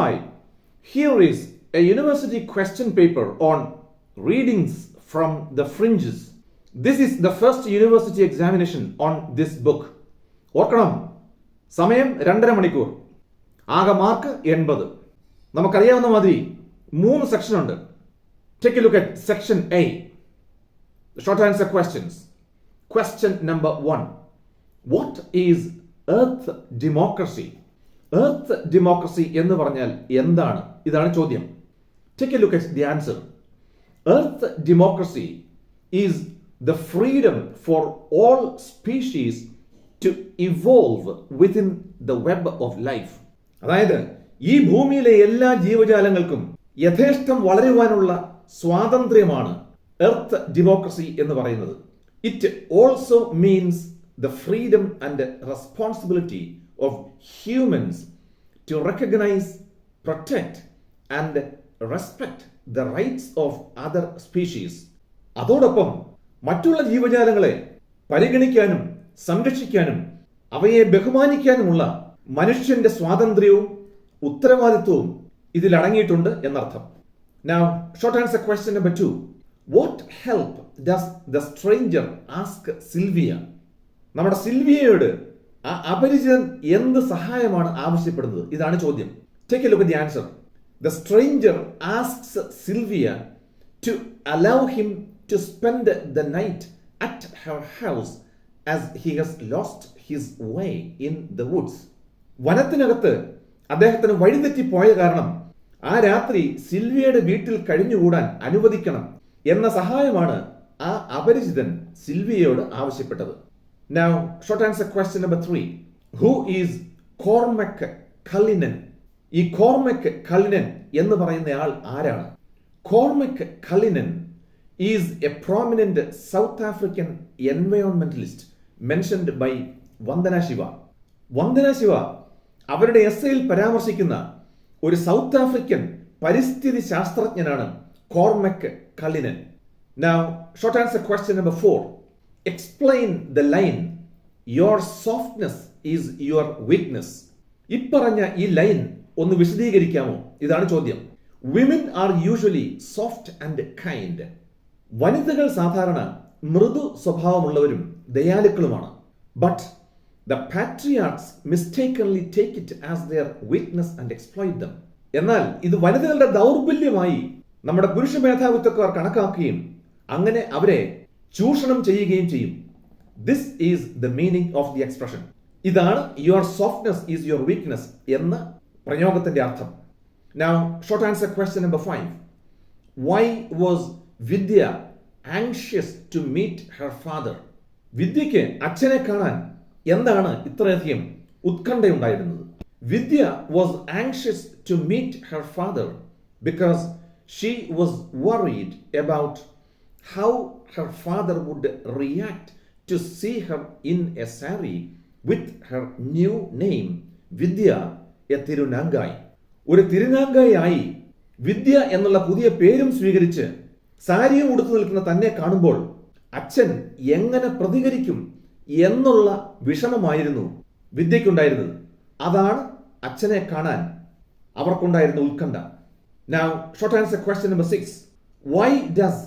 Hi, here is a university question paper on readings from the Fringes. This is the first university examination on this book. ഓർക്കണം, സമയം 2.5 മണിക്കൂർ, ആകെ mark 80. നമുക്കറിയാവുന്ന മാതിരി 3 section ഉണ്ട്. Take a look at section A. Short answer questions. Question number 1. What is earth democracy? Earth democracy എന്ന് പറഞ്ഞാൽ എന്താണ്? ഇതാണ് ചോദ്യം. Take a look at the answer. Earth democracy is the freedom for all species to evolve within the web of life. അതായത് ഈ ഭൂമിയിലെ എല്ലാ ജീവജാലങ്ങൾക്കും യഥേഷ്ടം വളരുവാനുള്ള സ്വാതന്ത്ര്യമാണ് എർത്ത് ഡെമോക്രസി എന്ന് പറയുന്നത്. It also means the freedom and responsibility of humans to recognise, protect and respect the rights of other species. അതോടൊപ്പം മറ്റുള്ള ജീവജാലങ്ങളെ പരിഗണിക്കാനും സംരക്ഷിക്കാനും അവയെ ബഹുമാനിക്കാനുമുള്ള മനുഷ്യന്റെ സ്വാതന്ത്ര്യവും ഉത്തരവാദിത്വവും ഇതിൽ അടങ്ങിയിട്ടുണ്ട് എന്നർത്ഥം. Now, short answer question number 2. What help does the stranger ask Sylvia? നമ്മുടെ സിൽവിയയോട് ആ അപരിചിതൻ എന്ത് സഹായമാണ് ആവശ്യപ്പെടുന്നത്? ഇതാണ് ചോദ്യം. Take a look at the answer. The stranger asks Sylvia to allow him to spend the night at her house as he has lost his way in the woods. വനത്തിനകത്ത് അദ്ദേഹത്തിന് വഴിതെറ്റിപ്പോയ കാരണം ആ രാത്രി സിൽവിയയുടെ വീട്ടിൽ കഴിഞ്ഞുകൂടാൻ അനുവദിക്കണം എന്ന സഹായമാണ് ആ അപരിചിതൻ സിൽവിയയോട് ആവശ്യപ്പെട്ടത്. Now, short answer question number 3. Who is Cormac Cullinan? ഈ Cormac Cullinan എന്ന് പറയുന്നയാൾ ആരാണ്? Cormac Cullinan is a prominent South African environmentalist mentioned by Vandana Shiva. Vandana Shiva അവരുടെ എസ്സേയിൽ പരാമർശിക്കുന്ന ഒരു സൗത്ത് ആഫ്രിക്കൻ പരിസ്ഥിതി ശാസ്ത്രജ്ഞനാണ് കോർമക് കള്ളിനൻ. Now, short answer question number 4. Explain the line, your softness is your weakness. ഇപ്പറഞ്ഞ ഈ line ഒന്ന് വിശദീകരിക്കാമോ? ഇതാണ് ചോദ്യം. Women are usually soft and kind. വനിതകൾ സാധാരണ മൃദു സ്വഭാവമുള്ളവരും ദയാലുക്കളുമാണ്. But the patriarchs mistakenly take it as their weakness and exploit them. എന്നാൽ ഇത് വനിതകളുടെ ദൗർബല്യമായി നമ്മുടെ പുരുഷ മേധാവിത്വക്കാർ കണക്കാക്കുകയും അങ്ങനെ അവരെ ചൂഷണം ചെയ്യുകയും ചെയ്യും. This is the meaning of the expression. ഇതാണ് your softness is your weakness എന്ന പ്രയോഗത്തിന്റെ അർത്ഥം. Now, short answer question number 5. Why was Vidya anxious to meet her father? വിദ്യയ്ക്ക് അച്ഛനെ കാണാൻ എന്താണ് ഇത്രയധികം ഉത്കണ്ഠയുണ്ടായിരുന്നത്? Vidya was anxious to meet her father because she was worried about how her father would react to see her in a saree with her new name, Vidya, a tirunangai. ഒരു തിരുനാങ്കായി ആയി വിദ്യ എന്നുള്ള പുതിയ പേരും സ്വീകരിച്ച് സാരിയും ഉടുത്തു നിൽക്കുന്ന തന്നെ കാണുമ്പോൾ അച്ഛൻ എങ്ങനെ പ്രതികരിക്കും എന്നുള്ള വിഷമമായിരുന്നു വിദ്യയ്ക്കുണ്ടായിരുന്നത്. അതാണ് അച്ഛനെ കാണാൻ അവർക്കുണ്ടായിരുന്ന ഉത്കണ്ഠ. Now, short answer question number 6. Why does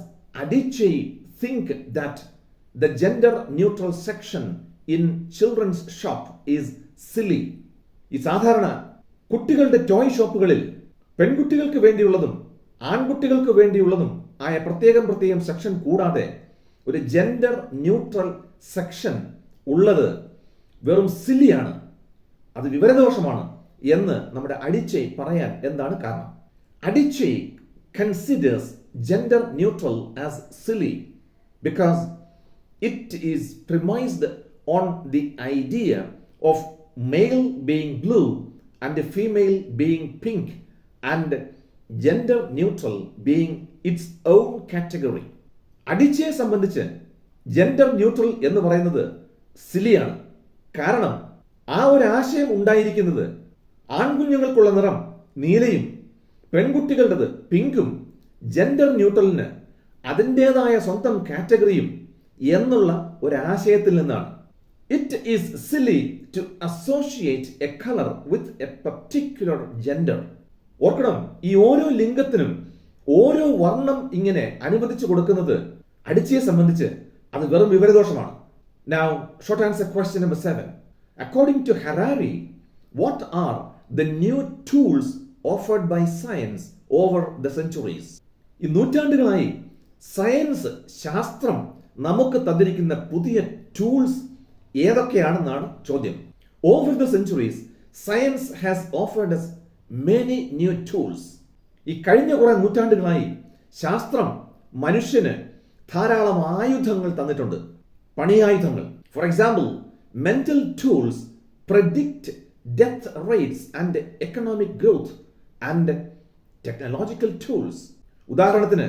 Adichie think that the gender neutral section in children's shop is silly? ഈ സാധാരണ കുട്ടികളുടെ ടോയ് ഷോപ്പുകളിൽ പെൺകുട്ടികൾക്ക് വേണ്ടിയുള്ളതും ആൺകുട്ടികൾക്ക് വേണ്ടിയുള്ളതും ആയ പ്രത്യേകം സെക്ഷൻ കൂടാതെ ഒരു ജെൻഡർ ന്യൂട്രൽ സെക്ഷൻ ഉള്ളത് വെറും സില്ലിയാണ്, അത് വിവരദോഷമാണ് എന്ന് നമ്മുടെ അഡിച്ചെ പറയാൻ എന്താണ് കാരണം? Adichie considers gender neutral as silly because it is premised on the idea of male being blue and female being pink and gender neutral being its own category. അഡിച്ചയെ സംബന്ധിച്ച് gender neutral എന്ന് പറയുന്നത് സിലിയാണ്. കാരണം ആ ഒരു ആശയം ഉണ്ടായിരിക്കുന്നത് ആൺകുഞ്ഞുങ്ങൾക്കുള്ള നിറം നീലയും പെൺകുട്ടികളുടേത് പിങ്കും ജെൻഡർ ന്യൂട്രലിന് അതിൻ്റെതായ സ്വന്തം കാറ്റഗറിയും എന്നുള്ള ഒരു ആശയത്തിൽ നിന്നാണ്. It is silly to associate a colour with a particular gender. ഓർക്കണം, ഈ ഓരോ ലിംഗത്തിനും ഓരോ വർണ്ണം ഇങ്ങനെ അനുവദിച്ചു കൊടുക്കുന്നത് അടിച്ചയെ സംബന്ധിച്ച് അത് വെറും വിവരദോഷമാണ്. Now, short answer question number 7. According to Harari, what are the new tools offered by science over the centuries? ഈ നൂറ്റാണ്ടുകളായി സയൻസ്, ശാസ്ത്രം നമുക്ക് തന്നിരിക്കുന്ന പുതിയ ടൂൾസ് ഏതൊക്കെയാണെന്നാണ് ചോദ്യം. Over the centuries, science has offered us many new tools. ഈ കഴിഞ്ഞ കുറെ നൂറ്റാണ്ടുകളായി ശാസ്ത്രം മനുഷ്യന് ധാരാളം ആയുധങ്ങൾ തന്നിട്ടുണ്ട്, പണിയായുധങ്ങൾ. For example, mental tools predict death rates and economic growth and technological tools. ഉദാഹരണത്തിന്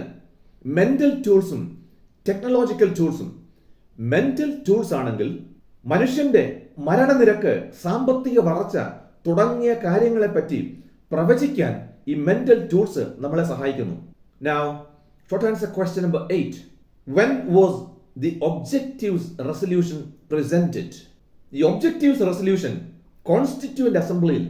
മെന്റൽ ടൂൾസും ടെക്നോളജിക്കൽ ടൂൾസും. മെന്റൽ ടൂൾസ് ആണെങ്കിൽ മനുഷ്യന്റെ മരണനിരക്ക്, സാമ്പത്തിക വളർച്ച തുടങ്ങിയ കാര്യങ്ങളെപ്പറ്റി പ്രവചിക്കാൻ ഈ മെന്റൽ ടൂൾസ് നമ്മളെ സഹായിക്കുന്നു. Now, short answer question number 8. When was the Objectives Resolution presented? The Objectives Resolution constituent അസംബ്ലിയിൽ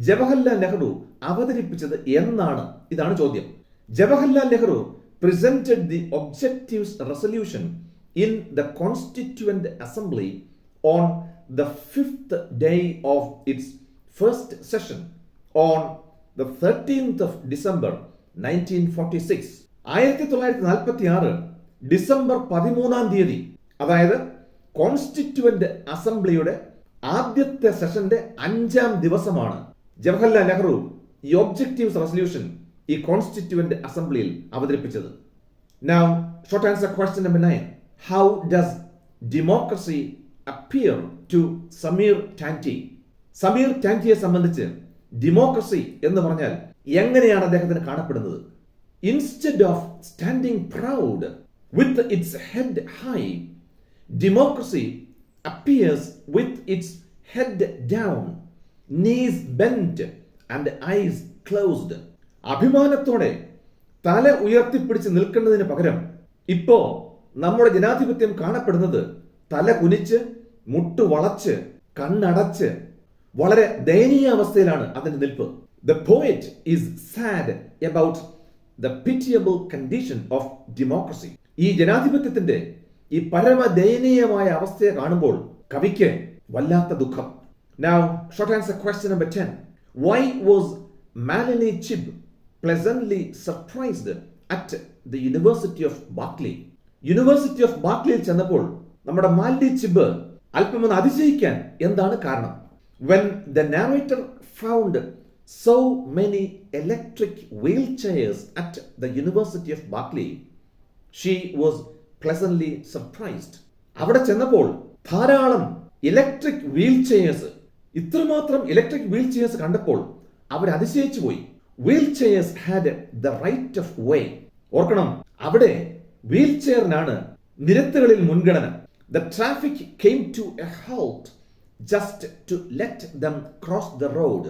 ജവഹർലാൽ നെഹ്റു അവതരിപ്പിച്ചത് എന്നാണ്? ഇതാണ് ചോദ്യം. Jawaharlal Nehru presented the Objectives Resolution in the Constituent Assembly on the 5th day of its first session on the 13th of December 1946. 1946 December 13 അതായത് constituent അസംബ്ലിയുടെ ആദ്യത്തെ സെഷന്റെ 5ാം ദിവസമാണ് ജവഹർലാൽ നെഹ്റു ഈ objectives resolution ഈ കോൺസ്റ്റിറ്റ്യൂവന്റ് അസംബ്ലിയിൽ അവതരിപ്പിച്ചത്. Now, short answer question number 9. How does democracy appear to Sameer Tanti? Sameer ടാൻറ്റിയെ സംബന്ധിച്ച് democracy എന്ന് പറഞ്ഞാൽ എങ്ങനെയാണ് അദ്ദേഹത്തിന് കാണപ്പെടുന്നത്? Instead of standing proud with its head high, democracy appears with its head down, knees bent and eyes closed. അഭിമാനത്തോടെ തല ഉയർത്തിപ്പിടിച്ച് നിൽക്കുന്നതിന് പകരം ഇപ്പോ നമ്മുടെ ജനാധിപത്യം കാണപ്പെടുന്നത് തല കുനിച്ച്, മുട്ടുവളച്ച്, കണ്ണടച്ച്, വളരെ ദയനീയ അവസ്ഥയിലാണ് അതിന്റെ നിൽപ്പ്. The poet is sad about the pitiable condition of democracy. ഈ ജനാധിപത്യത്തിന്റെ ഈ പരമദയനീയമായ അവസ്ഥയെ കാണുമ്പോൾ കവിക്ക് വല്ലാത്ത ദുഃഖം. Now, short answer question number 10. Why was Malini Chib pleasantly surprised at the University of Berkeley? University of ബാർക്ലിയിൽ ചെന്നപ്പോൾ നമ്മുടെ മാലിനി ചിബ് അല്പമൊന്ന് അതിശയിക്കാൻ എന്താണ് കാരണം? When the narrator found so many electric wheelchairs at the University of Berkeley, she was pleasantly surprised. അവിടെ ചെന്നപ്പോൾ ധാരാളം electric wheelchairs, ഇത്രമാത്രം electric wheelchairs കണ്ടപ്പോൾ അവർ അതിശയിച്ചു പോയി. Wheelchairs had the right of way. ഓർക്കണം, അവിടെ വീൽ ചെയറിനാണ് നിരത്തുകളിൽ മുൻഗണന. The traffic came to a halt just to let them cross the road.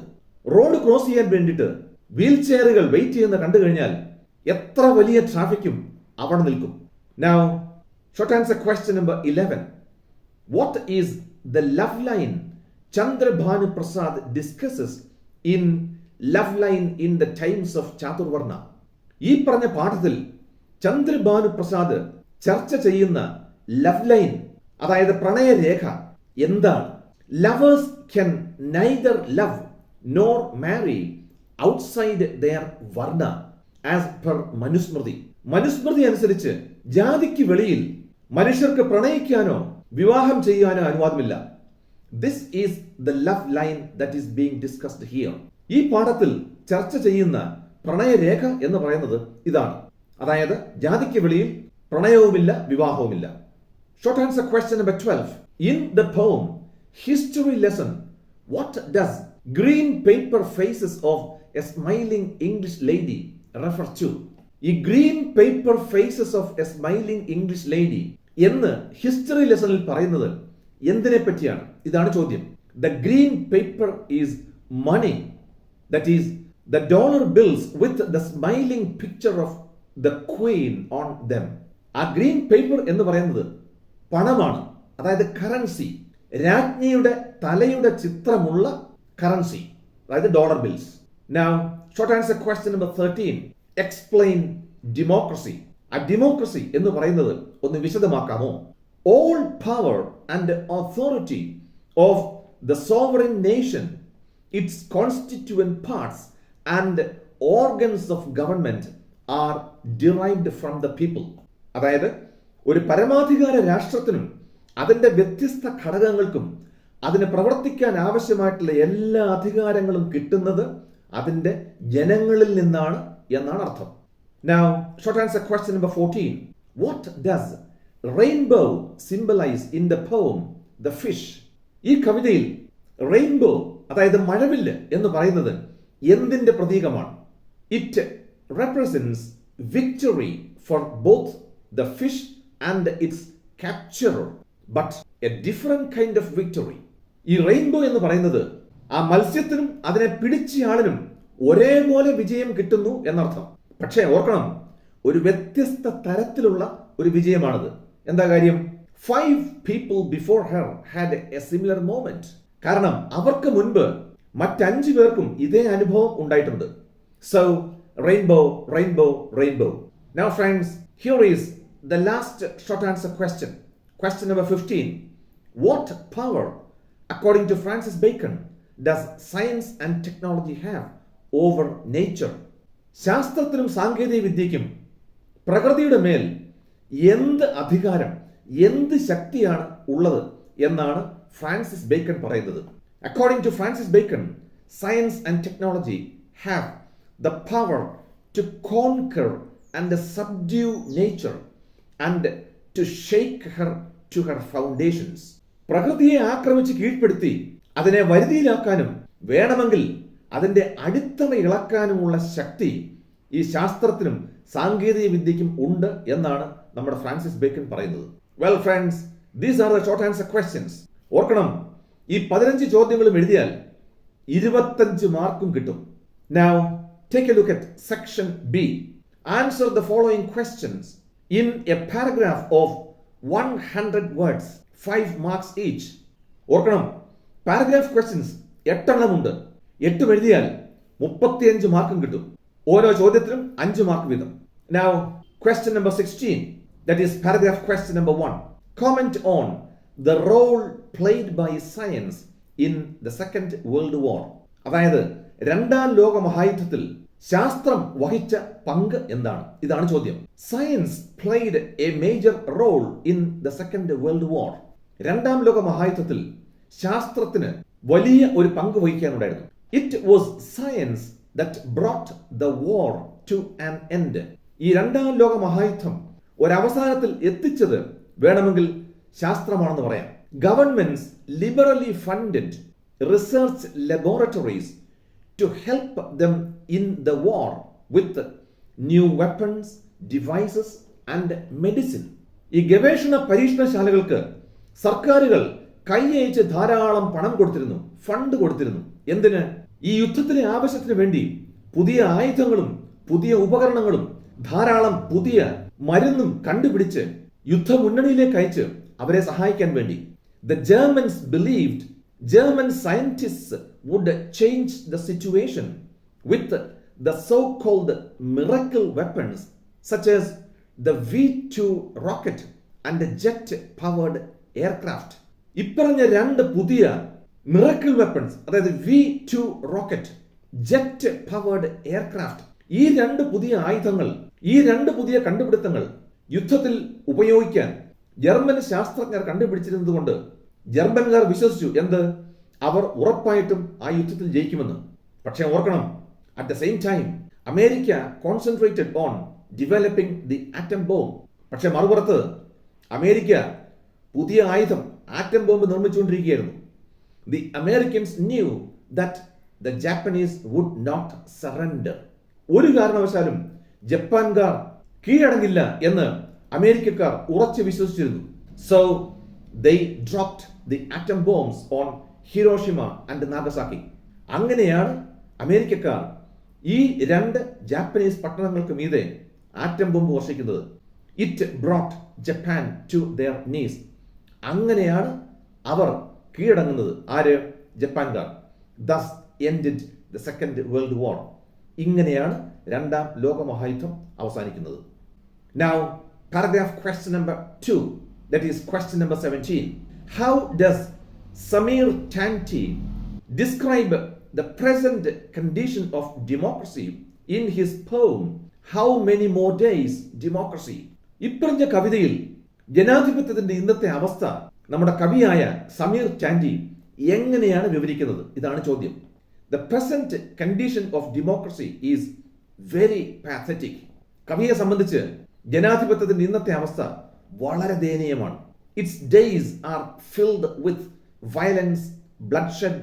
Road cross ചെയ്യാൻ വേണ്ടിയിട്ട് വീൽ ചെയറുകൾ വെയിറ്റ് ചെയ്യുന്ന കണ്ടു കഴിഞ്ഞാൽ എത്ര വലിയ ട്രാഫിക്കും അവിടെ നിൽക്കും. Now, short answer question number 11. What is the love line Chandra Bhan Prasad discusses in Love Line in the Times of Chaturvarna? ഈ പറഞ്ഞ പാഠത്തിൽ ചന്ദ്രഭാനു പ്രസാദ് ചർച്ച ചെയ്യുന്ന ലവ് ലൈൻ, അതായത് പ്രണയരേഖ എന്താണ്? Lovers can neither love nor marry outside their varna as per മനുസ്മൃതി. മനുസ്മൃതി അനുസരിച്ച് ജാതിക്ക് വെളിയിൽ മനുഷ്യർക്ക് പ്രണയിക്കാനോ വിവാഹം ചെയ്യാനോ അനുവാദമില്ല. This is the love line that is being discussed here. ഈ പാഠത്തിൽ ചർച്ച ചെയ്യുന്ന പ്രണയരേഖ എന്ന് പറയുന്നത് ഇതാണ്, അതായത് ജാതിക്ക് വെളിയിൽ പ്രണയവുമില്ല, വിവാഹവുമില്ല. Short answer question number 12. In the poem History Lesson, what does green paper faces of a smiling English lady refer to? ഈ green paper faces of a smiling English lady എന്ന് ഹിസ്റ്ററി ലെസണിൽ പറയുന്നത് എന്തിനെ പറ്റിയാണ്? ഇതാണ് ചോദ്യം. The green paper is money, that is the dollar bills with the smiling picture of the queen on them. ആ green paper എന്ന് പറയുന്നത് പണമാണ്, അതായത് കറൻസി, രാജ്ഞിയുടെ തലയുടെ ചിത്രമുള്ള കറൻസി, അതായത് dollar bills. Now, Short answer question number 13. Explain democracy. A democracy എന്ന് പറയുന്നത് ഒന്ന് വിശദമാക്കാമോ? All power and authority of the sovereign nation, its constituent parts and organs of government are derived from the people. അതായത് ഒരു പരമാധികാര രാഷ്ട്രത്തിനും അതിൻ്റെ വ്യത്യസ്ത ഘടകങ്ങൾക്കും അതിന് പ്രവർത്തിക്കാൻ ആവശ്യമായിട്ടുള്ള എല്ലാ അധികാരങ്ങളും കിട്ടുന്നത് അതിൻ്റെ ജനങ്ങളിൽ നിന്നാണ് എന്നാണ് അർത്ഥം. Now, short answer question number 14. What does rainbow symbolize in the poem The Fish? ഈ കവിതയിൽ റെയിൻബോ അതായത് മഴവില്ല് എന്ന് പറയുന്നത് എന്തിന്റെ പ്രതീകമാണ്? It represents victory for both the fish and its capturer, but a different kind of victory. ഈ rainbow എന്ന് പറയുന്നത് ആ മത്സ്യത്തിനും അതിനെ പിടിച്ചയാളിനും ഒരേപോലെ വിജയം കിട്ടുന്നു എന്നർത്ഥം. പക്ഷേ ഓർക്കണം, ഒരു വ്യത്യസ്ത തരത്തിലുള്ള ഒരു വിജയമാണത്. എന്താ കാര്യം? 5 people before her had a similar moment. കാരണം അവർക്ക് മുൻപ് മറ്റ് 5 പേർക്കും ഇതേ അനുഭവം ഉണ്ടായിട്ടുണ്ട്. So, rainbow, rainbow, rainbow. Now friends, here is the last short answer question. Question number 15. What power, according to Francis Bacon, does science and technology have over nature? ശാസ്ത്രത്തിനും സാങ്കേതിക വിദ്യയ്ക്കും പ്രകൃതിയുടെ മേൽ എന്ത് അധികാരം, എന്ത് ശക്തിയാണ് ഉള്ളത് എന്നാണ് ഫ്രാൻസിസ് ബേക്കൺ പറയുന്നത്. According to Francis Bacon, science and technology have the power to conquer and subdue nature and to shake her to her foundations. പ്രകൃതിയെ ആക്രമിച്ച് കീഴ്പ്പെടുത്തി അതിനെ വരുതിയിലാക്കാനും വേണമെങ്കിൽ അതിൻ്റെ അടിത്തറ ഇളക്കാനുമുള്ള ശക്തി ഈ ശാസ്ത്രത്തിനും സാങ്കേതിക വിദ്യയ്ക്കും ഉണ്ട് എന്നാണ് നമ്മുടെ ഫ്രാൻസിസ് ബേക്കൺ പറയുന്നത്. Well friends, these are the short answer questions. ഓർക്കണം, ഈ 15 ചോദ്യങ്ങളും എഴുതിയാൽ 25 മാർക്കും കിട്ടും. Now, take a look at section B. Answer the following questions in a paragraph of 100 words, 5 marks each. ഓർക്കണം, പാരഗ്രാഫ് ക്വസ്റ്റ്യൻസ് 8 എണ്ണമുണ്ട്. 8 എഴുതിയാൽ 35 മാർക്കും കിട്ടും. ഓരോ ചോദ്യത്തിനും 5 മാർക്ക് വീതം. Now, question number 16, that is paragraph question number 1. Comment on the role played by science in the Second World War. അതായത് രണ്ടാം ലോക മഹായുദ്ധത്തിൽ ശാസ്ത്രം വഹിച്ച പങ്ക് എന്താണ്? ഇതാണ് ചോദ്യം. Science played a major role in the second world war. രണ്ടാം ലോക മഹായുദ്ധത്തിൽ ശാസ്ത്രത്തിന് വലിയ ഒരു പങ്ക് വഹിക്കാനുണ്ടായിരുന്നു. It was science that brought the war to an end. ഈ രണ്ടാം ലോക മഹായുദ്ധം ഒരവസാനത്തിൽ എത്തിച്ചത് വേണമെങ്കിൽ ശാസ്ത്രമാണെന്ന് പറയാം. Governments liberally funded research laboratories to help them in the war with new weapons, devices and medicine. ഈ ഗവേഷണ പരീക്ഷണശാലകൾക്ക് സർക്കാരുകൾ കൈയയച്ച് ധാരാളം പണം കൊടുത്തിരുന്നു, ഫണ്ട് കൊടുത്തിരുന്നു. എന്തിന്? ഈ യുദ്ധത്തിലെ ആവശ്യത്തിന് വേണ്ടി പുതിയ ആയുധങ്ങളും പുതിയ ഉപകരണങ്ങളും ധാരാളം പുതിയ മരുന്നും കണ്ടുപിടിച്ച് യുദ്ധമുന്നണിയിലേക്ക് അയച്ച് അവരെ സഹായിക്കാൻ വേണ്ടി. The Germans believed German scientists would change the situation with the so-called miracle weapons such as the V2 rocket and the jet-powered aircraft. ഇപ്പറഞ്ഞ 2 പുതിയ മിറക്കിൾ വെപ്പൺസ്, അതായത് V2 rocket, jet powered aircraft, ഈ 2 പുതിയ ആയുധങ്ങൾ, ഈ 2 പുതിയ കണ്ടുപിടുത്തങ്ങൾ യുദ്ധത്തിൽ ഉപയോഗിക്കാൻ ജർമ്മൻ ശാസ്ത്രജ്ഞർ കണ്ടുപിടിച്ചിരുന്നതുകൊണ്ട് ജർമ്മൻകാർ വിശ്വസിച്ചു. എന്ത്? അവർ ഉറപ്പായിട്ടും ആ യുദ്ധത്തിൽ ജയിക്കുമെന്ന്. പക്ഷേ ഓർക്കണം, at the same time America concentrated on developing the atom bomb. പക്ഷെ മറുപുറത്ത് അമേരിക്ക പുതിയ ആയുധം ആറ്റം ബോംബ് നിർമ്മിച്ചുകൊണ്ടിരിക്കുകയായിരുന്നു. The Americans knew that the Japanese would not surrender. ഒരു കാരണവശാലും ജപ്പാൻകാർ കീഴടങ്ങില്ല എന്ന് അമേരിക്കക്കാർ ഉറച്ചു വിശ്വസിച്ചിരുന്നു. So they dropped the atom bombs on Hiroshima and Nagasaki. അങ്ങനെയാണ് അമേരിക്കക്കാർ ഈ 2 ജാപ്പനീസ് പട്ടണങ്ങൾക്ക് മീതെ ആറ്റം ബോംബ് വർഷിക്കുന്നത്. It brought Japan to their knees. അങ്ങനെയാണ് അവർ കീഴടങ്ങുന്നത്. ആര്? ജപ്പാൻകാർ. Thus ended the Second World War. ഇങ്ങനെയാണ് രണ്ടാം ലോകമഹായുദ്ധം അവസാനിക്കുന്നത്. Now, paragraph question number 2, that is question number 17. How does Sameer Tanti describe the present condition of democracy in his poem How Many More Days Democracy? ഇപ്പറഞ്ഞ കവിതയിൽ ജനാധിപത്യത്തിന്റെ ഇന്നത്തെ അവസ്ഥ നമ്മുടെ കവിയായ സമീർ ടാൻറ്റി എങ്ങനെയാണ് വിവരിക്കുന്നത്? ഇതാണ് ചോദ്യം. The present condition of democracy is very pathetic. കവിയെ സംബന്ധിച്ച് ജനാധിപത്യത്തിന്റെ ഇന്നത്തെ അവസ്ഥ വളരെ ദയനീയമാണ്. Its days are filled with violence, bloodshed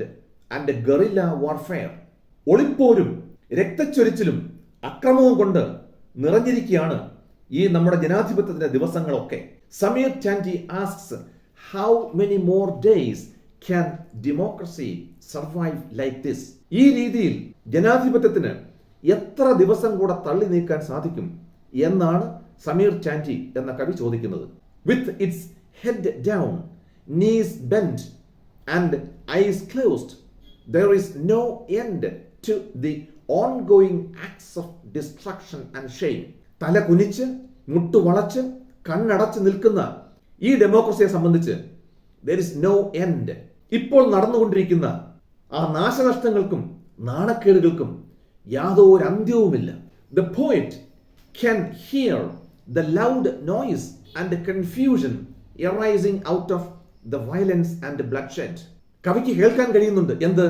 and guerrilla warfare. ഒളിപ്പോരും രക്തച്ചൊരിച്ചിലും അക്രമവും കൊണ്ട് നിറഞ്ഞിരിക്കുകയാണ് ഈ നമ്മുടെ ജനാധിപത്യത്തിന്റെ ദിവസങ്ങളൊക്കെ. Sameer ടാൻറ്റി asks, how many more days can democracy survive like this? ഈ രീതിയിൽ ജനാധിപത്യത്തിന് എത്ര ദിവസം കൂടെ തള്ളി നീക്കാൻ സാധിക്കും എന്നാണ് സമീർ ടാൻറ്റി എന്ന കവി ചോദിക്കുന്നത്. With its head down, knees bent and eyes closed, there is no end to the ongoing acts of destruction and shame. തല കുനിച്ച് മുട്ടുവളച്ച് കണ്ണടച്ച് നിൽക്കുന്ന ഈ ഡെമോക്രസിയെ സംബന്ധിച്ച് there is no end. ഇപ്പോൾ നടന്നുകൊണ്ടിരിക്കുന്ന ആ നാശനഷ്ടങ്ങൾക്കും നാണക്കേടുകൾക്കും യാതൊരു അന്ത്യവുമില്ല. The poet can hear the loud noise and confusion arising out of the violence and bloodshed. കവിക്ക് കേൾക്കാൻ കഴിയുന്നുണ്ട് എന്ത്?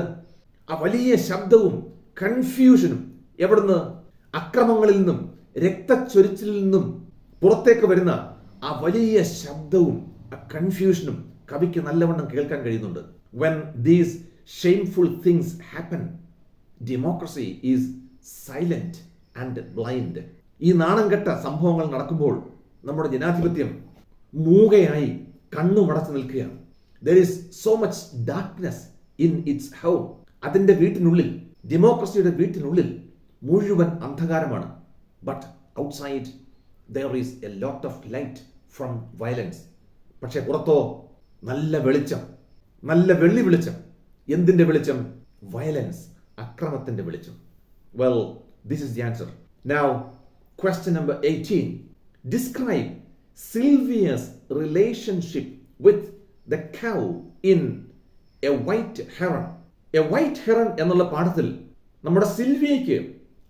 ആ വലിയ ശബ്ദവും കൺഫ്യൂഷനും. എവിടുന്ന്? അക്രമങ്ങളിൽ നിന്നും രക്തച്ചൊരിച്ചിലിൽ നിന്നും പുറത്തേക്ക് വരുന്ന ആ വലിയ ശബ്ദവും ആ കൺഫ്യൂഷനും കവിക്ക് നല്ലവണ്ണം കേൾക്കാൻ കഴിയുന്നുണ്ട്. When these shameful things happen, democracy is silent and blind. ഈ നാണം കെട്ട സംഭവങ്ങൾ നടക്കുമ്പോൾ നമ്മുടെ ജനാധിപത്യം മൂകയായി കണ്ണുമടച്ചു നിൽക്കുകയാണ്. There is so much darkness in its home. അതിൻ്റെ വീട്ടിനുള്ളിൽ, ഡെമോക്രസിയുടെ വീട്ടിനുള്ളിൽ മുഴുവൻ അന്ധകാരമാണ്. But outside there is a lot of light from violence. പക്ഷേ പുറത്തോ നല്ല വെളിച്ചം, നല്ല വെള്ളി വെളിച്ചം. എന്തിൻ്റെ വെളിച്ചം? വയലൻസ്, അക്രമത്തിൻ്റെ വെളിച്ചം. Well, this is the answer. Now, question number 18. Describe Sylvia's relationship with the cow in A White Heron. A White Heron എന്നുള്ള പാഠത്തിൽ നമ്മുടെ സിൽവിയയ്ക്ക്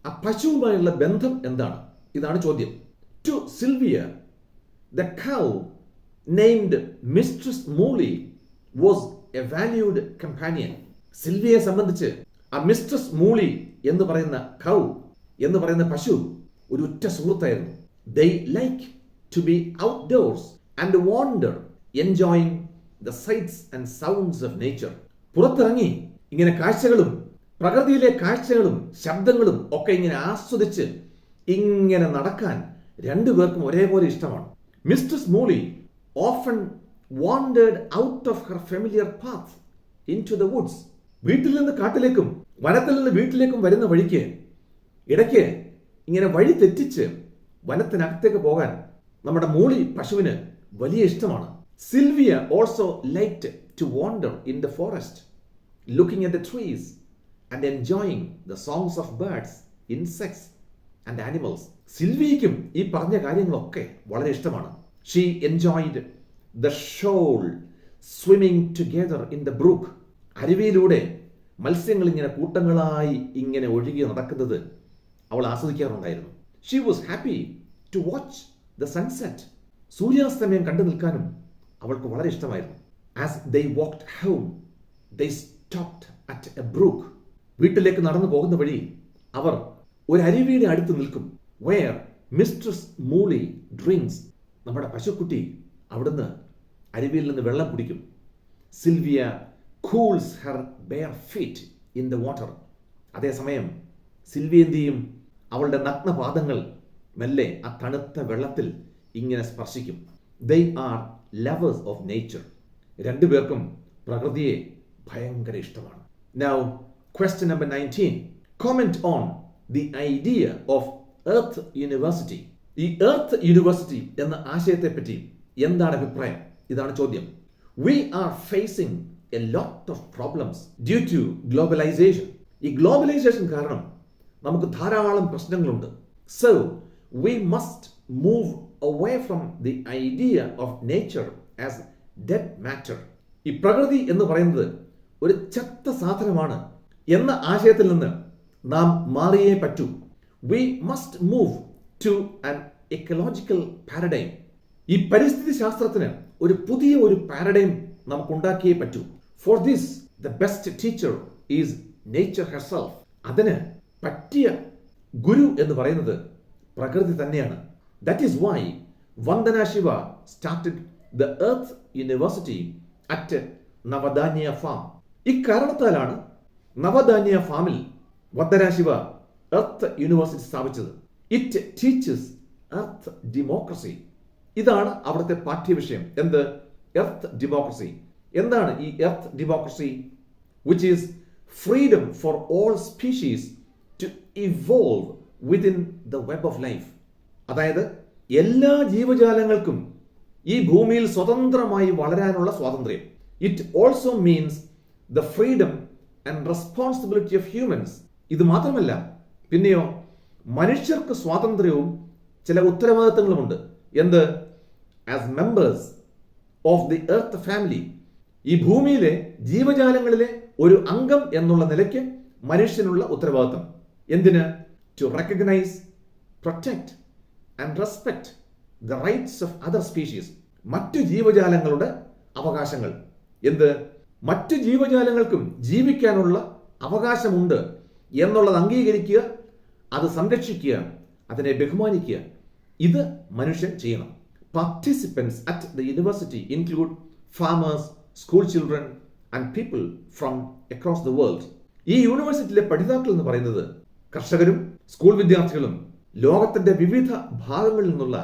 ആ പശുവുമായുള്ള ബന്ധം എന്താണ്? ഇതാണ് ചോദ്യം. To Sylvia, the cow named Mistress Mooley was a valued companion. സിൽവിയയെ സംബന്ധിച്ച് ആ മിസ്ട്രസ് മൂളി എന്ന് പറയുന്ന കൗ എന്ന് പറയുന്ന പശു ഒരു ഉറ്റ സുഹൃത്തായിരുന്നു. They like to be outdoors and wander, enjoying the sights and sounds of nature. പുറത്തിറങ്ങി ഇങ്ങനെ കാഴ്ചകളും പ്രകൃതിയിലെ കാഴ്ചകളും ശബ്ദങ്ങളും ഒക്കെ ഇങ്ങനെ ആസ്വദിച്ച് ഇങ്ങനെ നടക്കാൻ രണ്ടുപേർക്കും ഒരേപോലെ ഇഷ്ടമാണ്. മിസ്ട്രസ് മൂളി often wandered out of her familiar path into the woods. വീട്ടിൽ നിന്ന് കാട്ടിലേക്കും വനത്തിൽ നിന്ന് വീട്ടിലേക്കും വരുന്ന വഴിക്ക് ഇടയ്ക്ക് ഇങ്ങനെ വഴി തെറ്റിച്ച് വനത്തിനകത്തേക്ക് പോകാൻ നമ്മുടെ മൂളി പശുവിന് വലിയ ഇഷ്ടമാണ്. Sylvia also liked to wander in the forest, looking at the trees and enjoying the songs of birds, insects and animals. സിൽവിയയ്ക്കും ഈ പറഞ്ഞ കാര്യങ്ങളൊക്കെ വളരെ ഇഷ്ടമാണ്. She enjoyed the shoal, swimming together in the brook. അരുവിയിലൂടെ മത്സ്യങ്ങൾ ഇങ്ങനെ കൂട്ടങ്ങളായി ഇങ്ങനെ ഒഴുകി നടക്കുന്നത് അവൾ ആസ്വദിക്കാറുണ്ടായിരുന്നു. She was happy to watch the sunset. സൂര്യാസ്തമയം കണ്ടു നിൽക്കാനും അവൾക്ക് വളരെ ഇഷ്ടമായിരുന്നു. As they walked home, they stopped at a brook. വീട്ടിലേക്ക് നടന്നു പോകുന്ന വഴി അവർ ഒരു അരുവിയുടെ അടുത്ത് നിൽക്കും. Where Mistress Mooley drinks. നമ്മുടെ പശുക്കുട്ടി അവിടുന്ന് അരുവിയിൽ നിന്ന് വെള്ളം കുടിക്കും. Sylvia cools her bare feet in the water. അതേസമയം സിൽവിയ എന്ത് ചെയ്യും? അവളുടെ നഗ്നപാദങ്ങൾ മെല്ലെ ആ തണുത്ത വെള്ളത്തിൽ ഇങ്ങനെ സ്പർശിക്കും. They are lovers of nature. രണ്ടുപേർക്കും പ്രകൃതിയെ ഭയങ്കര ഇഷ്ടമാണ്. Now, question number 19. Comment on the idea of Earth University. ഈ എർത്ത് യൂണിവേഴ്സിറ്റി എന്ന ആശയത്തെപ്പറ്റി എന്താണ് അഭിപ്രായം? ഇതാണ് ചോദ്യം. We are facing a lot of problems due to globalization. ഈ ഗ്ലോബലൈസേഷൻ കാരണം നമുക്ക് ധാരാളം പ്രശ്നങ്ങളുണ്ട്. So we must move away from the idea of nature as dead matter. ഈ പ്രകൃതി എന്ന് പറയുന്നത് ഒരു ചത്ത സാധനമാണ് എന്ന ആശയത്തിൽ നിന്ന് നാം മാറിയേ പറ്റൂ. We must move to an ecological paradigm. ഈ പരിസ്ഥിതി ശാസ്ത്രത്തിന് ഒരു പുതിയ പാരഡൈം നമുക്കുണ്ടാക്കിയേ പറ്റൂ. For this, the best teacher is nature herself. അതിന് പറ്റിയ ഗുരു എന്ന് പറയുന്നത് പ്രകൃതി തന്നെയാണ്. That is why Vandana Shiva started the Earth University at Navadanya Farm. ഇക്കാരണത്താലാണ് നവധാന്യ ഫാമിൽ വന്ദന ശിവ എർത്ത് യൂണിവേഴ്സിറ്റി സ്ഥാപിച്ചത്. It teaches earth democracy. ഇതാണ് അവിടുത്തെ പാഠ്യവിഷയം. എന്ത്? Earth democracy. എന്താണ് ഈ earth democracy? Which is freedom for all species to evolve within the web of life. അതായത് എല്ലാ ജീവജാലങ്ങൾക്കും ഈ ഭൂമിയിൽ സ്വതന്ത്രമായി വളരാനുള്ള സ്വാതന്ത്ര്യം. It also means the freedom and responsibility of humans. ഇത് മാത്രമല്ല, പിന്നെയോ മനുഷ്യർക്ക് സ്വാതന്ത്ര്യവും ചില ഉത്തരവാദിത്തങ്ങളുമുണ്ട്. എന്ത്? As members of the earth family. ഈ ഭൂമിയിലെ ജീവജാലങ്ങളിലെ ഒരു അംഗം എന്നുള്ള നിലയ്ക്ക് മനുഷ്യനുള്ള ഉത്തരവാദിത്തം. എന്തിന്? To recognise, protect and respect the rights of other species. മറ്റു ജീവജാലങ്ങളുടെ അവകാശങ്ങൾ. എന്ത്? മറ്റു ജീവജാലങ്ങൾക്കും ജീവിക്കാനുള്ള അവകാശമുണ്ട് എന്നുള്ളത് അംഗീകരിക്കുക, അത് സംരക്ഷിക്കുക, അതിനെ ബഹുമാനിക്കുക. ഇത് മനുഷ്യൻ ചെയ്യണം. Participants at the university include farmers, school children and people from across the world. ഈ യൂണിവേഴ്സിറ്റിയിലെ പഠിതാക്കൾ എന്ന് പറയുന്നത് കർഷകരും സ്കൂൾ വിദ്യാർത്ഥികളും ലോകത്തിന്റെ വിവിധ ഭാഗങ്ങളിൽ നിന്നുള്ള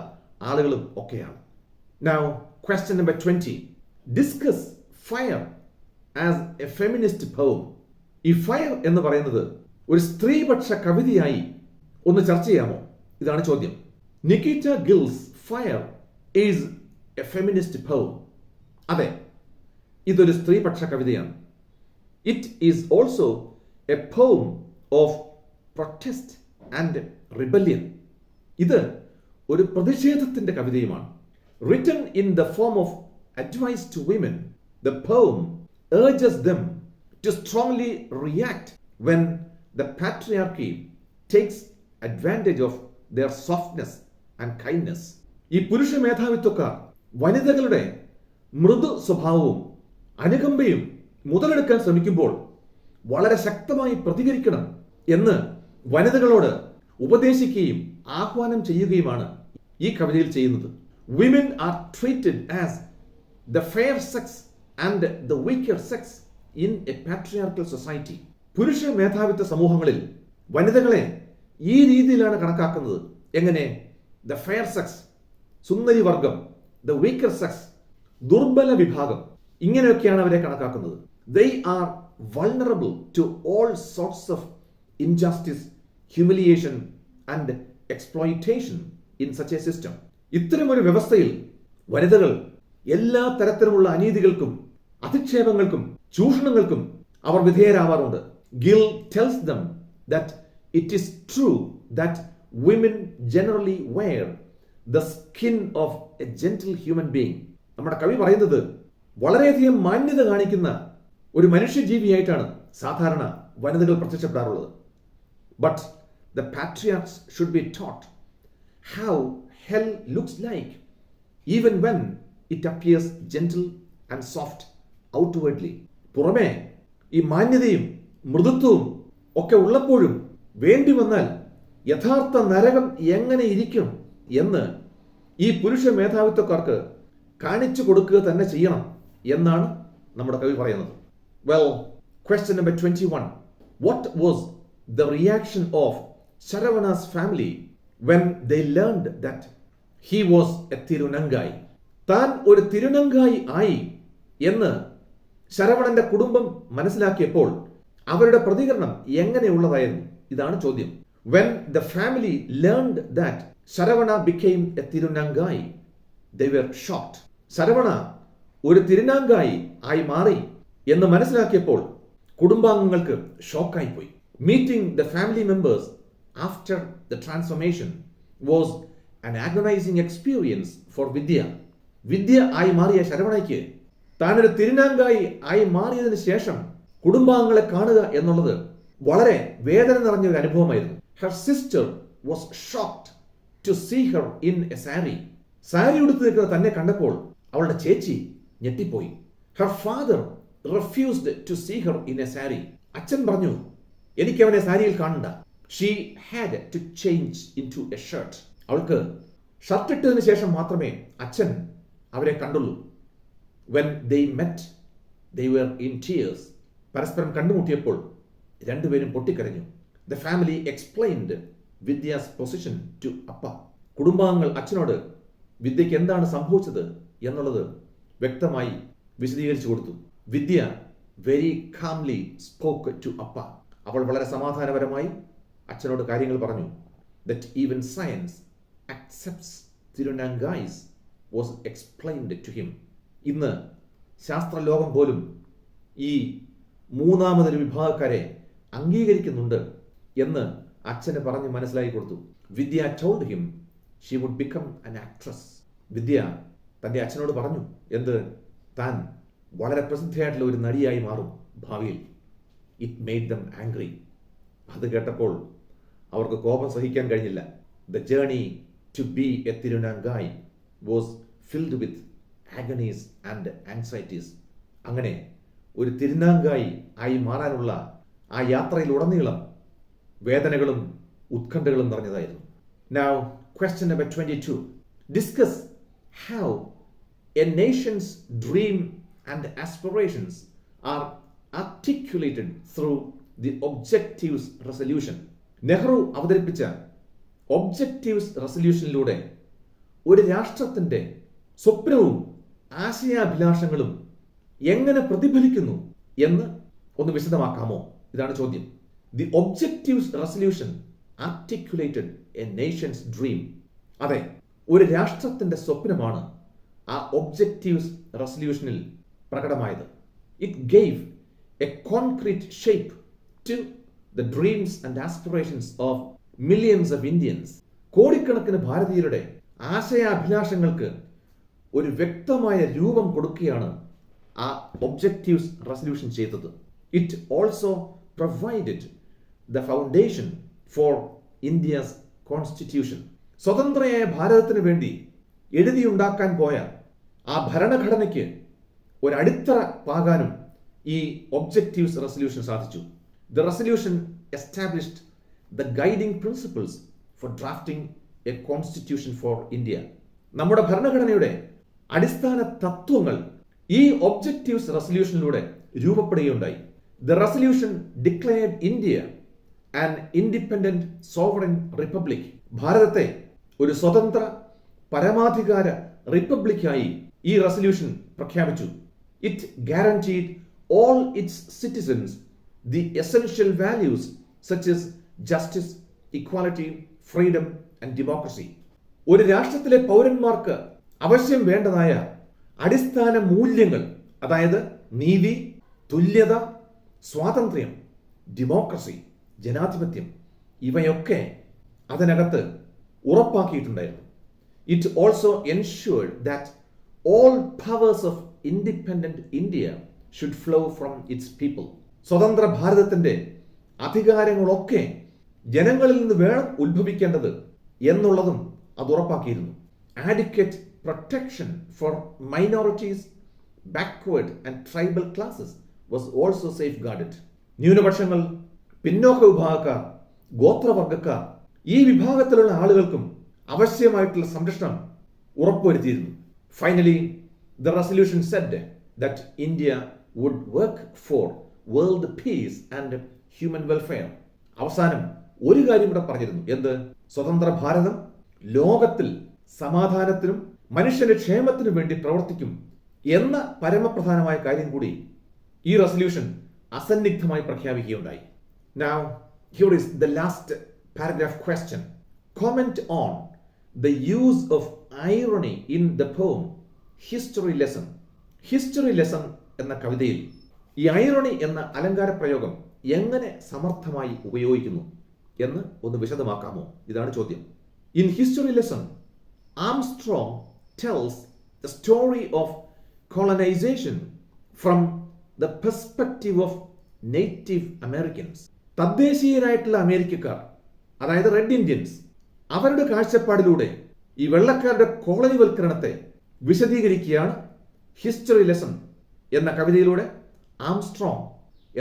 ആളുകളും ഒക്കെയാണ്. Now, question number 20. Discuss Fire as a feminist poem. ഈ ഫയർ എന്ന് പറയുന്നത് ഒരു സ്ത്രീപക്ഷ കവിതയായി ഒന്ന് ചർച്ച ചെയ്യാമോ? ഇതാണ് ചോദ്യം. Nikita Gill's fire is a feminist poem. അതെ, ഇതൊരു സ്ത്രീപക്ഷ കവിതയാണ്. It is also a poem of protest and rebellion. ഇത് ഒരു പ്രതിഷേധത്തിന്റെ കവിതയുമാണ്. Written in the form of advice to women, the poem urges them to strongly react when the patriarchy takes advantage of their softness and kindness. ഈ പുരുഷ മേധാവിത്വക്കാർ വനിതകളുടെ മൃദു സ്വഭാവവും അനുകമ്പയും മുതലെടുക്കാൻ ശ്രമിക്കുമ്പോൾ വളരെ ശക്തമായി പ്രതികരിക്കണം എന്ന് വനിതകളോട് ഉപദേശിക്കുകയും ആഹ്വാനം ചെയ്യുകയുമാണ് ഈ കവിതയിൽ ചെയ്യുന്നത്. Women are treated as the fair sex and the weaker sex in a patriarchal society. പുരുഷ മേധാവിത്വ സമൂഹങ്ങളിൽ വനിതകളെ ഈ രീതിയിലാണ് കണക്കാക്കുന്നത്. എങ്ങനെ? The fair sex, സുന്ദരി വർഗം, the weaker sex, ദുർബല വിഭാഗം, ഇങ്ങനെയൊക്കെയാണ് അവരെ കണക്കാക്കുന്നത്. They are vulnerable to all sorts of injustice, humiliation and exploitation in such a system. ഇത്തരമൊരു വ്യവസ്ഥയിൽ വനിതകൾ എല്ലാ തരത്തിലുമുള്ള അനീതികൾക്കും അധിക്ഷേപങ്ങൾക്കും ചൂഷണങ്ങൾക്കും അവർ വിധേയരാവാറുണ്ട്. Gill tells them that it is true that women generally wear the skin of a gentle human being. നമ്മുടെ കവി പറയുന്നത് വളരെയധികം മാന്യത കാണിക്കുന്ന ഒരു മനുഷ്യജീവിയായിട്ടാണ് സാധാരണ വനിതകൾ പ്രത്യക്ഷപ്പെടാറുള്ളത്. But the patriarchs should be taught how hell looks like even when it appears gentle and soft outwardly. പുറമേ ഈ മാന്യതയും മൃദുത്വവും ഒക്കെ ഉള്ളപ്പോഴും വേണ്ടി വന്നാൽ യഥാർത്ഥ നരകം എങ്ങനെ ഇരിക്കും എന്ന് ഈ പുരുഷ മേധാവിത്വക്കാർക്ക് കാണിച്ചു കൊടുക്കുക തന്നെ ചെയ്യണം എന്നാണ് നമ്മുടെ കവി പറയുന്നത്. Well, question number 21. What was the reaction of Saravana's family when they learned that he was a tirunangai? താൻ ഒരു തിരുനങ്കായി ആയി എന്ന് ശരവണന്റെ കുടുംബം മനസ്സിലാക്കിയപ്പോൾ അവരുടെ പ്രതികരണം എങ്ങനെയുള്ളതായിരുന്നു? ഇതാണ് ചോദ്യം. When the family learned that Saravana became a tirunangai, they were shocked. Saravana ഒരു തിരുനാങ്കായി ആയി മാറി എന്ന് മനസ്സിലാക്കിയപ്പോൾ കുടുംബാംഗങ്ങൾക്ക് ഷോക്കായി പോയി. Meeting the family members after the transformation was an agonizing experience for Vidya. വിദ്യ ആയി മാറിയ ശരവണയ്ക്ക് താനൊരു തിരുനാങ്കായി ആയി മാറിയതിനു ശേഷം കുടുംബാംഗങ്ങളെ കാണുക എന്നുള്ളത് വളരെ വേദന നിറഞ്ഞ ഒരു അനുഭവമായിരുന്നു. Her sister was shocked to see her in a saree. Sari ഉടുത്ത് നിൽക്കുന്ന തന്നെ കണ്ടപ്പോൾ അവളുടെ ചേച്ചി ഞെട്ടിപ്പോയി. Her father refused to see her in a saree. അച്ഛൻ പറഞ്ഞു, എനിക്ക് അവനെ സാരിയിൽ കാണണ്ട. She had to change into a shirt. അവൾക്ക് ഷർട്ട് ഇട്ടതിന് ശേഷം മാത്രമേ അച്ഛൻ അവരെ കണ്ടുള്ളൂ. When they met, they were in tears. പരസ്പരം കണ്ടുമുട്ടിയപ്പോൾ രണ്ടുപേരും പൊട്ടിക്കരഞ്ഞു. The family explained Vidya's position to Appa. കുടുംബാംഗങ്ങൾ അച്ഛനോട് വിദ്യയ്ക്ക് എന്താണ് സംഭവിച്ചത് എന്നുള്ളത് വ്യക്തമായി വിശദീകരിച്ചു കൊടുത്തു. വിദ്യ very calmly spoke to Appa. അവൾ വളരെ സമാധാനപരമായി അച്ഛനോട് കാര്യങ്ങൾ പറഞ്ഞു. That even science accepts tirunangais was explained to him. ഇന്ന് ശാസ്ത്രലോകം പോലും ഈ മൂന്നാമതൊരു വിഭാഗക്കാരെ അംഗീകരിക്കുന്നുണ്ട് എന്ന് അച്ഛന് പറഞ്ഞ് മനസ്സിലാക്കി കൊടുത്തു. വിദ്യ told him she would become an actress. വിദ്യ തൻ്റെ അച്ഛനോട് പറഞ്ഞു എന്ത്, താൻ വളരെ പ്രസിദ്ധയായിട്ടുള്ള ഒരു നടിയായി മാറും ഭാവിയിൽ. It made them angry. അത് കേട്ടപ്പോൾ അവർക്ക് കോപം സഹിക്കാൻ കഴിഞ്ഞില്ല. The journey to be a tirunangai was filled with agonies and anxieties. അങ്ങനെ ഒരു തിരുനാങ്കായി ആയി മാറാനുള്ള ആ യാത്രയിൽ ഉടനീളം വേദനകളും ഉത്കണ്ഠകളും നിറഞ്ഞതായിരുന്നു. Now, question number 22. Discuss how a nation's dream and aspirations are articulated through the objectives resolution. Nehru അവതരിപ്പിച്ച ഒബ്ജക്റ്റീവ്സ് റെസൊല്യൂഷനിലൂടെ ഒരു രാഷ്ട്രത്തിൻ്റെ സ്വപ്നവും ആശയാഭിലാഷങ്ങളും എങ്ങനെ പ്രതിഫലിക്കുന്നു എന്ന് ഒന്ന് വിശദമാക്കാമോ? ഇതാണ് ചോദ്യം. The objectives resolution articulated a nation's dream. അതെ, ഒരു രാഷ്ട്രത്തിൻ്റെ സ്വപ്നമാണ് ആ ഒബ്ജക്റ്റീവ്സ് റെസൊല്യൂഷനിൽ പ്രകടമായത്. It gave a concrete shape to the dreams and aspirations of millions of Indians. കോടിക്കണക്കിന് ഭാരതീയരുടെ ആശയാഭിലാഷങ്ങൾക്ക് ഒരു വ്യക്തമായ രൂപം കൊടുക്കുകയാണ് ആ ഒബ്ജക്റ്റീവ്സ് റെസൊല്യൂഷൻ ചെയ്തത്. It also provided the foundation for India's constitution. സ്വതന്ത്രയായ ഭാരതത്തിന് വേണ്ടി എഴുതിയുണ്ടാക്കാൻ പോയ ആ ഭരണഘടനയ്ക്ക് ഒരടിത്തറ പാകാനും ഈ ഒബ്ജക്റ്റീവ്സ് റെസൊല്യൂഷൻ സാധിച്ചു. The resolution established the guiding principles for drafting a constitution for India. നമ്മുടെ ഭരണഘടനയുടെ അടിസ്ഥാന തത്വങ്ങൾ ഈ objectives റെസൊല്യൂഷനിലൂടെ രൂപപ്പെടുകയുണ്ടായി. The resolution declared India an independent sovereign republic. ഭാരതത്തെ ഒരു സ്വതന്ത്ര പരമാധികാര റിപ്പബ്ലിക്കായി ഈ റെസൊല്യൂഷൻ പ്രഖ്യാപിച്ചു. It guaranteed all its citizens the essential values such as justice, equality, freedom and democracy. ഒരു രാഷ്ട്രത്തിലെ പൗരന്മാർക്ക് അവശ്യം വേണ്ടതായ അടിസ്ഥാന മൂല്യങ്ങൾ, അതായത് നീതി, തുല്യത, സ്വാതന്ത്ര്യം, ഡെമോക്രസി, ജനാധിപത്യം, ഇവയൊക്കെ അതിനകത്ത് ഉറപ്പാക്കിയിട്ടുണ്ടായിരുന്നു. It also ensured that all powers of independent India should flow from its people. സ്വതന്ത്ര ഭാരതത്തിൻ്റെ അധികാരങ്ങളൊക്കെ ജനങ്ങളിൽ നിന്ന് വേണം ഉത്ഭവിക്കേണ്ടത് എന്നുള്ളതും അത് ഉറപ്പാക്കിയിരുന്നു. Adequate protection for minorities, backward and tribal classes was also safeguarded. ന്യൂനപക്ഷങ്ങൾ, പിന്നോക്ക വിഭാഗക്കാർ, ഗോത്രവർഗക്കാർ, ഈ വിഭാഗത്തിലുള്ള ആളുകൾക്കും ആവശ്യമായിട്ടുള്ള സംരക്ഷണം ഉറപ്പുവരുത്തിയിരുന്നു. Finally the resolution said that India would work for world peace and human welfare. അവസാനം ഒരു കാര്യം കൂടെ പറഞ്ഞിരുന്നു. എന്ത്? സ്വതന്ത്ര ഭാരതം ലോകത്തിൽ സമാധാനത്തിനും മനുഷ്യന്റെ ക്ഷേമത്തിനും വേണ്ടി പ്രവർത്തിക്കും എന്ന പരമപ്രധാനമായ കാര്യം കൂടി ഈ resolution അസന്നിഗ്ധമായി പ്രഖ്യാപിക്കുകയുണ്ടായി. Now, here is the last paragraph question. Comment on the use of irony in the poem History Lesson. History Lesson എന്ന കവിതയിൽ ഈ ഐറണി എന്ന അലങ്കാര പ്രയോഗം എങ്ങനെ സമർത്ഥമായി ഉപയോഗിക്കുന്നു എന്ന് ഒന്ന് വിശദമാക്കാമോ? ഇതാണ് ചോദ്യം. In history lesson, Armstrong tells the story of colonization from the perspective of native Americans. തദ്ദേശീയരായിട്ടുള്ള അമേരിക്കക്കാർ, അതായത് റെഡ് ഇന്ത്യൻസ്, അവരുടെ കാഴ്ചപ്പാടിലൂടെ ഈ വെള്ളക്കാരുടെ കോളനിവൽക്കരണത്തെ വിശദീകരിക്കുകയാണ് ഹിസ്റ്ററി ലെസൺ എന്ന കവിതയിലൂടെ ആംസ്ട്രോങ്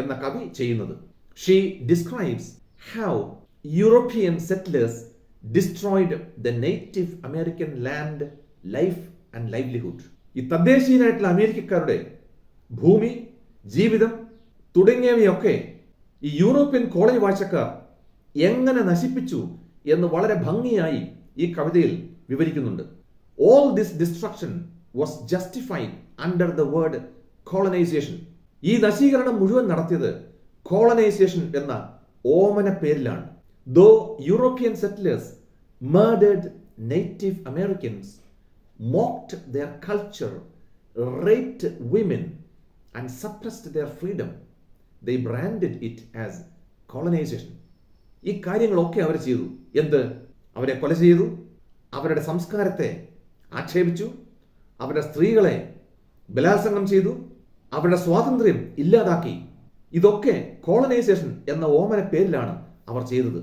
എന്ന കവി ചെയ്യുന്നത്. She describes how European settlers destroyed the native American land, life and livelihood. ഈ തദ്ദേശീയരായിട്ടുള്ള അമേരിക്കക്കാരുടെ ഭൂമി, ജീവിതം തുടങ്ങിയവയൊക്കെ ഈ യൂറോപ്യൻ കോളനി വാഴ്ചക്കാർ എങ്ങനെ നശിപ്പിച്ചു എന്ന് വളരെ ഭംഗിയായി ഈ കവിതയിൽ വിവരിക്കുന്നുണ്ട്. All this destruction was justified under the word colonisation. ഈ നശീകരണം മുഴുവൻ നടത്തിയത് കോളനൈസേഷൻ എന്ന ഓമന പേരിലാണ്. Though European settlers murdered native Americans, mocked their culture, raped women and suppressed their freedom, they branded it as colonization. ഈ കാര്യങ്ങളൊക്കെ അവർ ചെയ്തു. എന്ത്? അവരെ കൊല ചെയ്തു, അവരുടെ സംസ്കാരത്തെ ആക്ഷേപിച്ചു, അവരുടെ സ്ത്രീകളെ ബലാത്സംഗം ചെയ്തു, അവരുടെ സ്വാതന്ത്ര്യം ഇല്ലാതാക്കി. ഇതൊക്കെ കോളനൈസേഷൻ എന്ന ഓമന പേരിലാണ് അവർ ചെയ്തത്.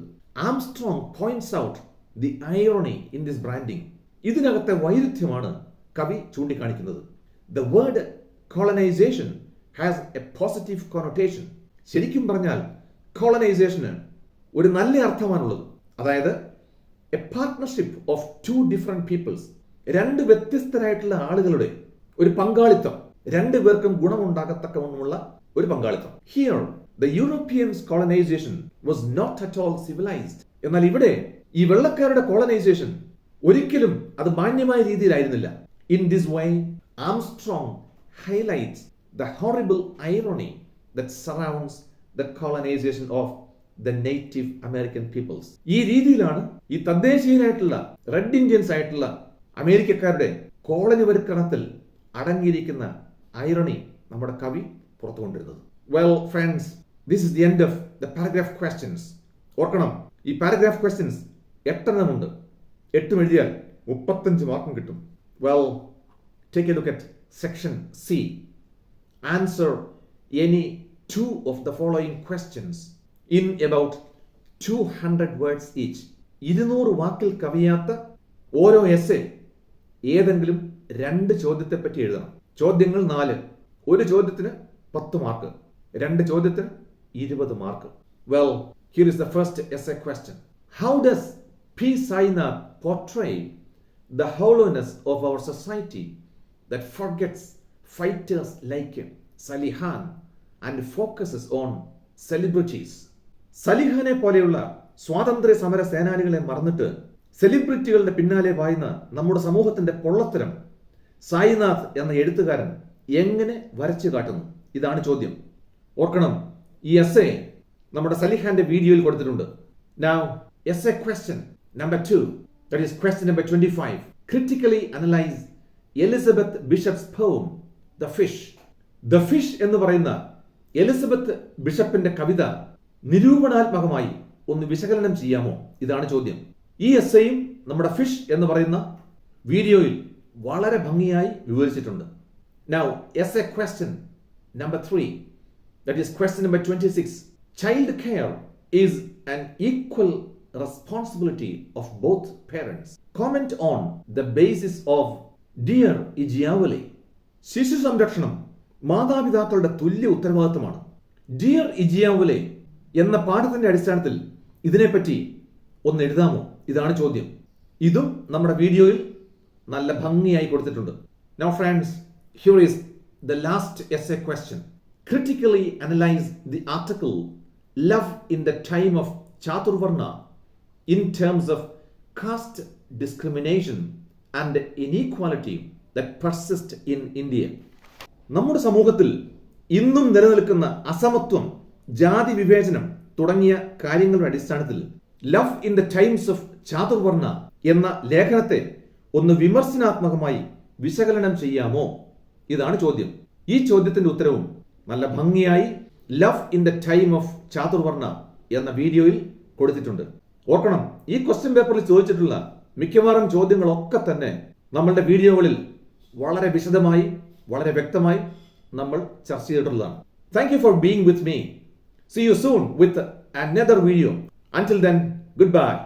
Armstrong points out the irony in this branding. ഇതിനകത്തെ വൈരുദ്ധ്യമാണ് കവി ചൂണ്ടിക്കാണിക്കുന്നത്. The word colonisation has a positive connotation. ശരിക്കും പറഞ്ഞാൽ കോളനൈസേഷന് ഒരു നല്ല അർത്ഥമാണുള്ളത്. അതായത് a partnership of two different peoples, രണ്ട് വ്യത്യസ്തരായിട്ടുള്ള ആളുകളുടെ ഒരു പങ്കാളിത്തം, രണ്ടു പേർക്കും ഗുണമുണ്ടാകത്തക്കവണ്ണമുള്ള ഒരു പങ്കാളിത്തം. Here the Europeans colonisation was not at all civilised. എന്നാൽ ഇവിടെ ഈ വെള്ളക്കാരുടെ കോളനൈസേഷൻ ഒരിക്കലും അത് മാന്യമായ രീതിയിലായിരുന്നില്ല. In this way Armstrong highlights the horrible irony that surrounds the colonisation of the native American peoples. ഈ രീതിയിലാണ് ഈ തദ്ദേശീയരായിട്ടുള്ള റെഡ് ഇന്ത്യൻസ് ആയിട്ടുള്ള അമേരിക്കക്കാരുടെ കോളനിവൽക്കരണത്തിൽ അടങ്ങിയിരിക്കുന്ന ഐറണി നമ്മുടെ കവി പുറത്തു കൊണ്ടിരുന്നത്. Well friends, this is the end of the paragraph questions. ഓർക്കണം, ഈ പാരഗ്രാഫ് ക്വസ്റ്റ്യൻസ് 8 എണ്ണമുണ്ട്. 8 എഴുതിയാൽ 35 മാർക്കും കിട്ടും. Well, take A look at section C. Answer any 2 of the following questions in about 200 words each. 200 വാക്കിൽ കവിയാത്ത ഓരോ എസ്സേ ഏതെങ്കിലും 2 ചോദ്യത്തെ പറ്റി എഴുതണം. ചോദ്യങ്ങൾ 4. ഒരു ചോദ്യത്തിന് 10 മാർക്ക്, 2 ചോദ്യത്തിന് 20 mark. Well, here is the first essay question. How does P. Sainath portray the hollowness of our society that forgets fighters like Salihan and focuses on celebrities? സലിഹാനെ പോലെയുള്ള സ്വാതന്ത്ര്യ സമര സേനാനികളെ മറന്നിട്ട് സെലിബ്രിറ്റികളുടെ പിന്നാലെ വായുന്ന നമ്മുടെ സമൂഹത്തിന്റെ പൊള്ളത്തരം സായിനാഥ് എന്ന എഴുത്തുകാരൻ എങ്ങനെ വരച്ചു കാട്ടുന്നു? ഇതാണ് ചോദ്യം. ഓർക്കണം, ഈ എസ്സേ നമ്മുടെ സലിഹാന്റെ വീഡിയോയിൽ കൊടുത്തിട്ടുണ്ട്. Now, essay question number 2, that is question number 25. Critically analyze Elizabeth Bishop's poem, The Fish. The Fish എന്ന് പറയുന്ന എലിസബത്ത് ബിഷപ്പിന്റെ കവിത നിരൂപണാത്മകമായി ഒന്ന് വിശകലനം ചെയ്യാമോ? ഇതാണ് ചോദ്യം. ഈ എസ്സേയും നമ്മുടെ ഫിഷ് എന്ന് പറയുന്ന വീഡിയോയിൽ വളരെ ഭംഗിയായി വിവരിച്ചിട്ടുണ്ട്. Now, essay question number 3, that is question number 26. Child care is an equal responsibility of both parents. Comment on the basis of Dear Igiavale. ശിശു സംരക്ഷണം മാതാപിതാക്കളുടെ തുല്യ ഉത്തരവാദിത്തമാണ്. ഡിയർ ഇജിയാവലെ എന്ന പാഠത്തിന്റെ അടിസ്ഥാനത്തിൽ ഇതിനെപ്പറ്റി ഒന്ന് എഴുതാമോ? ഇതാണ് ചോദ്യം. ഇതും നമ്മുടെ വീഡിയോയിൽ നല്ല ഭംഗിയായി കൊടുത്തിട്ടുണ്ട്. Now friends, here is the last essay question. Critically analyze the article Love in the Time of Chaturvarna in terms of caste discrimination and inequality that persist in India. നമ്മുടെ സമൂഹത്തിൽ ഇന്നും നിലനിൽക്കുന്ന അസമത്വം, ജാതി വിവേചനം തുടങ്ങിയ കാര്യങ്ങളുടെ അടിസ്ഥാനത്തിൽ love in the times of Chaturvarna എന്ന ലേഖനത്തെ ഒന്ന് വിമർശനാത്മകമായി വിശകലനം ചെയ്യാമോ? ഇതാണ് ചോദ്യം. ഈ ചോദ്യത്തിന്റെ ഉത്തരവും നല്ല ഭംഗിയായി love in the time of Chaturvarna എന്ന വീഡിയോയിൽ കൊടുത്തിട്ടുണ്ട്. ഓർക്കണം, ഈ ക്വസ്റ്റ്യൻ പേപ്പറിൽ ചോദിച്ചിട്ടുള്ള മിക്കവാറും ചോദ്യങ്ങളൊക്കെ തന്നെ നമ്മളുടെ വീഡിയോകളിൽ വളരെ വിശദമായി വളരെ വ്യക്തമായി നമ്മൾ ചർച്ച ചെയ്തിട്ടുള്ളതാണ്. Thank you for being with me. See you soon with another video. Until then, goodbye.